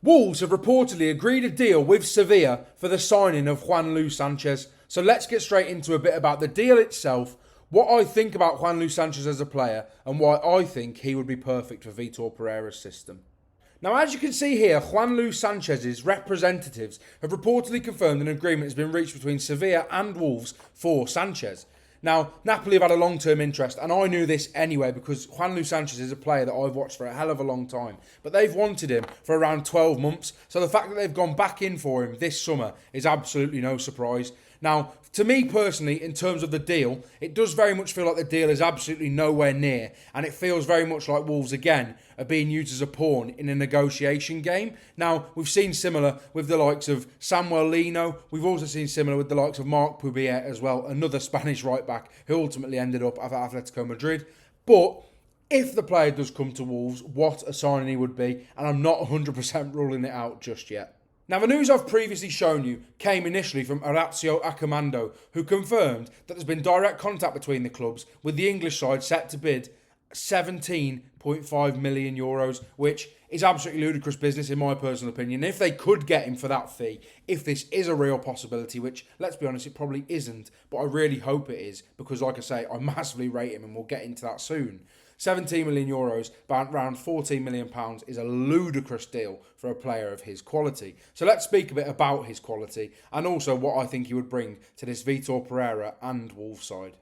Wolves have reportedly agreed a deal with Sevilla for the signing of Juanlu Sánchez. So let's get straight into a bit about the deal itself, what I think about Juanlu Sánchez as a player, and why I think he would be perfect for Vitor Pereira's system. Now, as you can see here, Juanlu Sánchez's representatives have reportedly confirmed an agreement has been reached between Sevilla and Wolves for Sanchez. Now, Napoli have had a long-term interest, and I knew this anyway because Juanlu Sánchez is a player that I've watched for a hell of a long time. But they've wanted him for around 12 months, so the fact that they've gone back in for him this summer is absolutely no surprise. Now, to me personally, in terms of the deal, it does very much feel like the deal is absolutely nowhere near, and it feels very much like Wolves, again, are being used as a pawn in a negotiation game. Now, we've seen similar with the likes of Samuel Lino. We've also seen similar with the likes of Marc Pubier as well, another Spanish right-back who ultimately ended up at Atletico Madrid. But if the player does come to Wolves, what a signing he would be, and I'm not 100% ruling it out just yet. Now, the news I've previously shown you came initially from Orazio Accomando, who confirmed that there's been direct contact between the clubs, with the English side set to bid €17.5 million, which is absolutely ludicrous business in my personal opinion. If they could get him for that fee, if this is a real possibility, which, let's be honest, it probably isn't, but I really hope it is, because like I say, I massively rate him, and we'll get into that soon. €17 million, around £14 million, is a ludicrous deal for a player of his quality. So let's speak a bit about his quality and also what I think he would bring to this Vitor Pereira and Wolves side.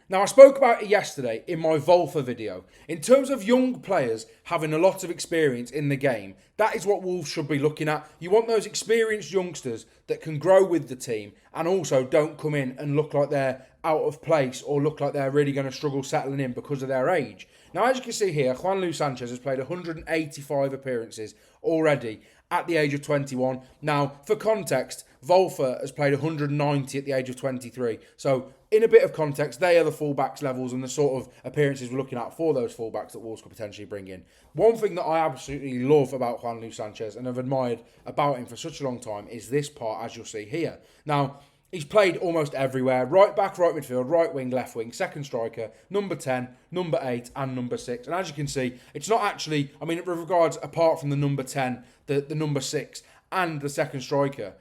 Now, I spoke about it yesterday in my Volfa video. In terms of young players having a lot of experience in the game, that is what Wolves should be looking at. You want those experienced youngsters that can grow with the team and also don't come in and look like they're out of place or look like they're really going to struggle settling in because of their age. Now, as you can see here, Juanlu Sánchez has played 185 appearances already at the age of 21. Now, for context, Volfa has played 190 at the age of 23. So, in a bit of context, they are the fullbacks levels and the sort of appearances we're looking at for those fullbacks that Wolves could potentially bring in. One thing that I absolutely love about Juanlu Sánchez and have admired about him for such a long time is this part, as you'll see here. Now, he's played almost everywhere. Right back, right midfield, right wing, left wing, second striker, number 10, number 8 and number 6. And as you can see, it's not actually, with regards, apart from the number 10, the number 6 and the second striker,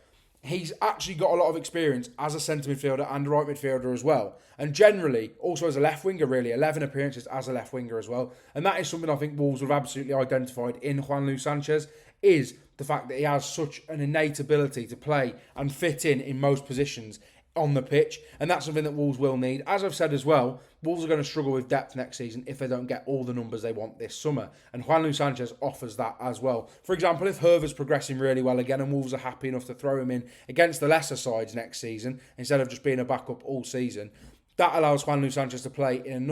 he's actually got a lot of experience as a centre midfielder and a right midfielder as well. And generally, also as a left winger, really, 11 appearances as a left winger as well. And that is something I think Wolves have absolutely identified in Juanlu Sánchez, is the fact that he has such an innate ability to play and fit in most positions on the pitch. And that's something that Wolves will need. As I've said as well, Wolves are going to struggle with depth next season if they don't get all the numbers they want this summer. And Juanlu Sánchez offers that as well. For example, if Herver's progressing really well again and Wolves are happy enough to throw him in against the lesser sides next season, instead of just being a backup all season, that allows Juanlu Sánchez to play in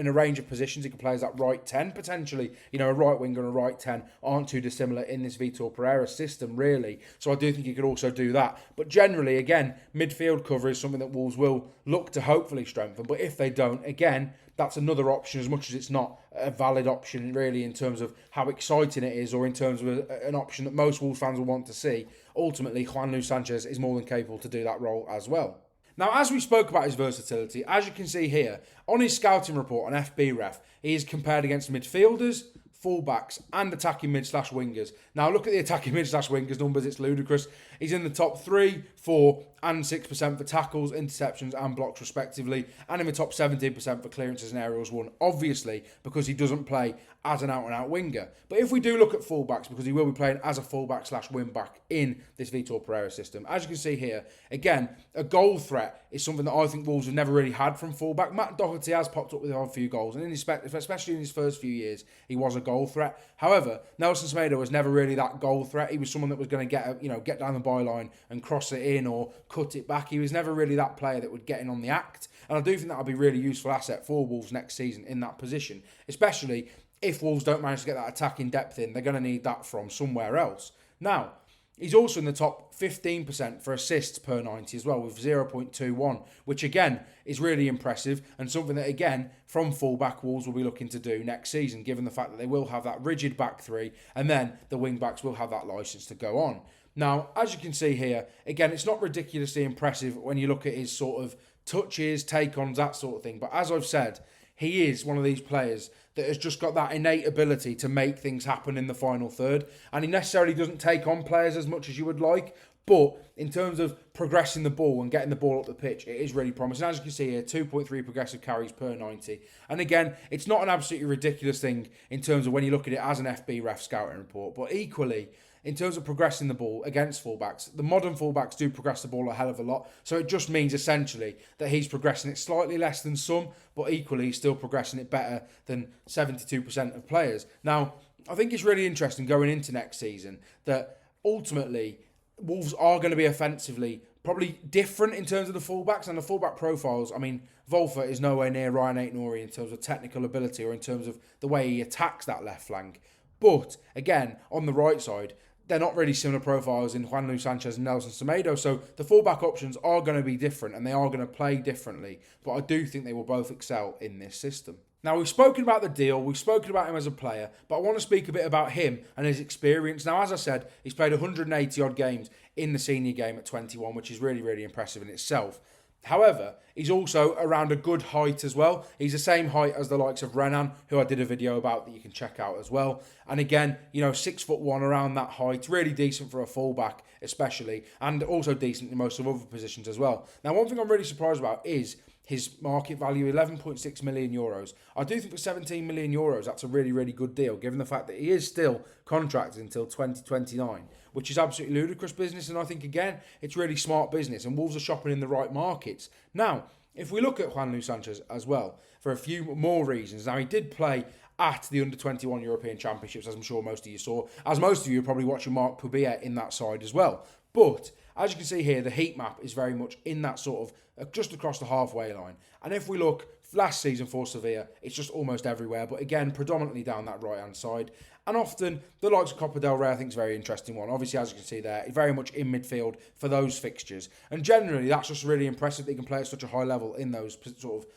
a range of positions. He can play as that right 10, potentially. A right winger and a right 10 aren't too dissimilar in this Vitor Pereira system, really. So I do think he could also do that. But generally, again, midfield cover is something that Wolves will look to hopefully strengthen. But if they don't, again, that's another option, as much as it's not a valid option, really, in terms of how exciting it is or in terms of an option that most Wolves fans will want to see. Ultimately, Juanlu Sánchez is more than capable to do that role as well. Now, as we spoke about his versatility, as you can see here, on his scouting report on FBref, he is compared against midfielders, fullbacks and attacking mid/wingers. Now, look at the attacking mid/wingers numbers, it's ludicrous. He's in the top 3, 4 and 6% for tackles, interceptions and blocks respectively, and in the top 17% for clearances and aerials won, obviously because he doesn't play as an out-and-out winger. But if we do look at fullbacks, because he will be playing as a fullback/wing-back in this Vitor Pereira system, as you can see here, again, a goal threat is something that I think Wolves have never really had from fullback. Matt Doherty has popped up with a few goals, and especially in his first few years, he was a goal threat. However, Nelson Semedo was never really that goal threat. He was someone that was going to get down the byline and cross it in or cut it back. He was never really that player that would get in on the act. And I do think that would be a really useful asset for Wolves next season in that position, especially if Wolves don't manage to get that attacking depth in. They're going to need that from somewhere else. Now, he's also in the top 15% for assists per 90 as well, with 0.21, which again is really impressive and something that, again, from fullback, Wolves will be looking to do next season, given the fact that they will have that rigid back three and then the wing-backs will have that licence to go on. Now, as you can see here, again, it's not ridiculously impressive when you look at his sort of touches, take-ons, that sort of thing. But as I've said, he is one of these players that has just got that innate ability to make things happen in the final third. And he necessarily doesn't take on players as much as you would like. But in terms of progressing the ball and getting the ball up the pitch, it is really promising. As you can see here, 2.3 progressive carries per 90. And again, it's not an absolutely ridiculous thing in terms of when you look at it as an FB ref scouting report. But equally, in terms of progressing the ball against fullbacks, the modern fullbacks do progress the ball a hell of a lot. So it just means essentially that he's progressing it slightly less than some, but equally he's still progressing it better than 72% of players. Now, I think it's really interesting going into next season that ultimately Wolves are going to be offensively probably different in terms of the fullbacks and the fullback profiles. I mean, Volfer is nowhere near Ryan Aït-Nouri in terms of technical ability or in terms of the way he attacks that left flank. But again, on the right side, they're not really similar profiles in Juanlu Sánchez and Nelson Semedo. So the fullback options are going to be different and they are going to play differently. But I do think they will both excel in this system. Now, we've spoken about the deal, we've spoken about him as a player, but I want to speak a bit about him and his experience. Now, as I said, he's played 180 odd games in the senior game at 21, which is really, really impressive in itself. However, he's also around a good height as well. He's the same height as the likes of Renan, who I did a video about that you can check out as well. And again, 6'1", around that height, really decent for a fullback especially, and also decent in most of other positions as well. Now, one thing I'm really surprised about is his market value, 11.6 million euros. I do think for 17 million euros, that's a really, really good deal, given the fact that he is still contracted until 2029, which is absolutely ludicrous business. And I think, again, it's really smart business, and Wolves are shopping in the right markets. Now, if we look at Juanlu Sánchez as well, for a few more reasons. Now, he did play at the Under-21 European Championships, as I'm sure most of you saw, as most of you are probably watching Marc Pubia in that side as well. But as you can see here, the heat map is very much in that sort of just across the halfway line. And if we look last season for Sevilla, it's just almost everywhere. But again, predominantly down that right-hand side. And often, the likes of Copa del Rey, I think, is a very interesting one. Obviously, as you can see there, he's very much in midfield for those fixtures. And generally, that's just really impressive that he can play at such a high level in those sort of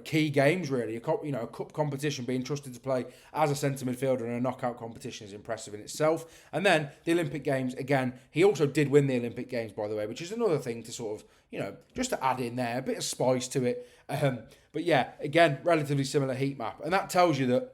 key games, really. A cup competition, being trusted to play as a centre midfielder in a knockout competition is impressive in itself. And then the Olympic Games, again, he also did win the Olympic Games, by the way, which is another thing to sort of, just to add in there, a bit of spice to it. But yeah, again, relatively similar heat map. And that tells you that,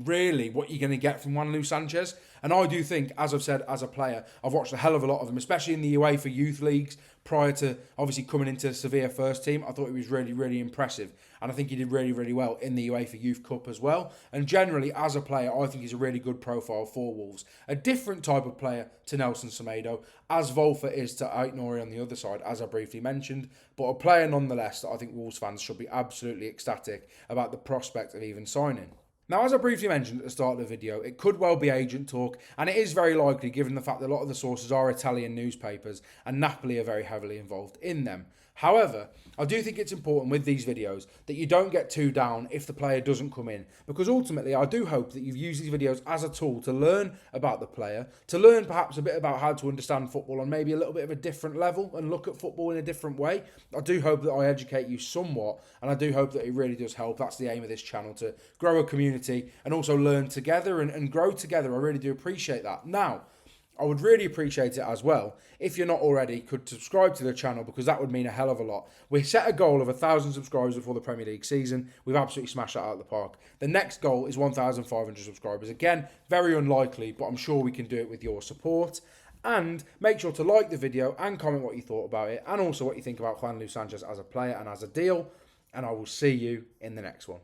really what you're going to get from Juanlu Sánchez. And I do think, as I've said, as a player, I've watched a hell of a lot of him, especially in the UEFA youth leagues prior to obviously coming into Sevilla first team. I thought he was really, really impressive. And I think he did really, really well in the UEFA Youth Cup as well. And generally, as a player, I think he's a really good profile for Wolves. A different type of player to Nelson Semedo, as Volfer is to Aït-Nouri on the other side, as I briefly mentioned. But a player nonetheless that I think Wolves fans should be absolutely ecstatic about the prospect of even signing. Now, as I briefly mentioned at the start of the video, it could well be agent talk, and it is very likely given the fact that a lot of the sources are Italian newspapers, and Napoli are very heavily involved in them. However, I do think it's important with these videos that you don't get too down if the player doesn't come in, because ultimately I do hope that you've used these videos as a tool to learn about the player, to learn perhaps a bit about how to understand football on maybe a little bit of a different level and look at football in a different way. I do hope that I educate you somewhat, and I do hope that it really does help. That's the aim of this channel, to grow a community and also learn together and grow together. I really do appreciate that. Now, I would really appreciate it as well if you're not already, could subscribe to the channel, because that would mean a hell of a lot. We set a goal of 1,000 subscribers before the Premier League season. We've absolutely smashed that out of the park. The next goal is 1,500 subscribers. Again, very unlikely, but I'm sure we can do it with your support. And make sure to like the video and comment what you thought about it, and also what you think about Juanlu Sánchez as a player and as a deal. And I will see you in the next one.